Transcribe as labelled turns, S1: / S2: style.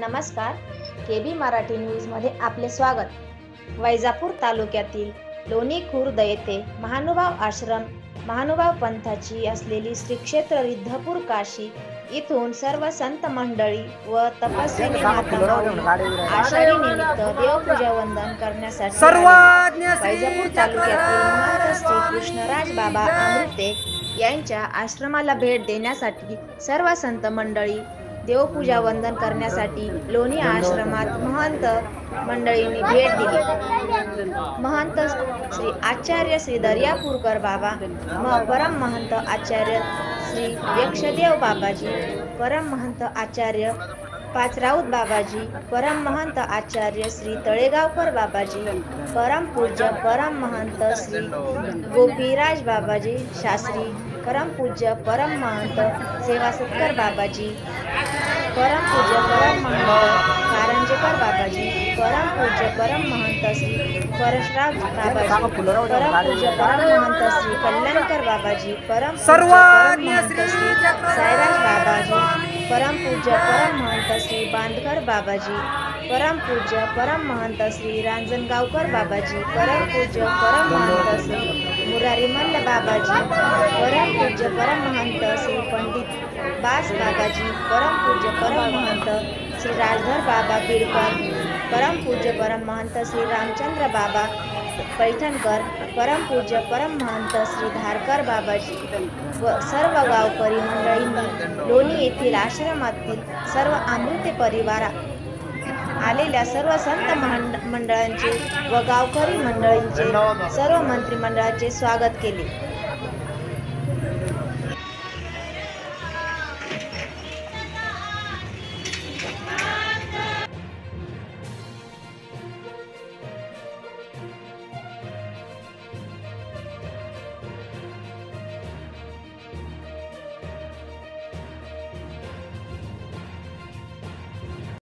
S1: नमस्कार, केबी मराठी न्यूजमध्ये आपले स्वागत. वैजापूर तालुक्यातील लोणी खुर्द येथे महानुभाव आश्रम महानुभाव पंथाची असलेली श्री क्षेत्र रिद्धपूर काशी इथून सर्व संत मंडळी व तपस्विनी माता आषाढी निमित्त देवपूजा वंदन करण्यासाठी वैजापूर तालुक्यातील महंत श्री कृष्णराज बाबा अमृते यांच्या आश्रमाला भेट देण्यासाठी सर्व संत मंडळी देवपूजा वंदन करण्यासाठी लोणी आश्रमात महंत मंडळींनी भेट दिली. महंत श्री आचार्य श्री दर्यापूरकर बाबा, परम महंत आचार्य श्री यक्षदेव बाबाजी, परम महंत आचार्य पाचराऊत बाबाजी, परम महंत आचार्य श्री तळेगावकर बाबाजी, परम पूज्य परम महंत श्री गोपीराज बाबाजी शास्त्री, परम पूज्य परम महंत सेवासत्कर बाबाजी, परम पूज्य परम महंत कारंजेकर बाबाजी, परम पूज्य परम महंत श्री परशुराम बाबाजी, परम पूज्य परम महंत श्री कल्याणकर बाबाजी, परम पूज्य परम महंत श्री साईराज बाबाजी, परम पूज्य परम महंत श्री बांधकर बाबाजी, परम पूज्य परम महंत श्री रांजणगावकर बाबाजी, परम पूज्य परम महंत श्री मुरारी मल्ल बाबाजी, परम पूज्य परम महंत श्री पंडित बास बाबाजी, परम पूज्य परम महंत श्री राजधर बाबा बिडकर, परम पूज्य परम महंत श्री रामचंद्र बाबा पैठणकर, परम पूज्य परम महंत श्री धारकर बाबाजी व सर्व गावकरी मंडळींनी लोणी येथील आश्रमातील सर्व अमृते परिवार आलेल्या सर्व संत मंडळांचे व गावकरी मंडळींचे सर्व मंत्रिमंडळाचे स्वागत केले.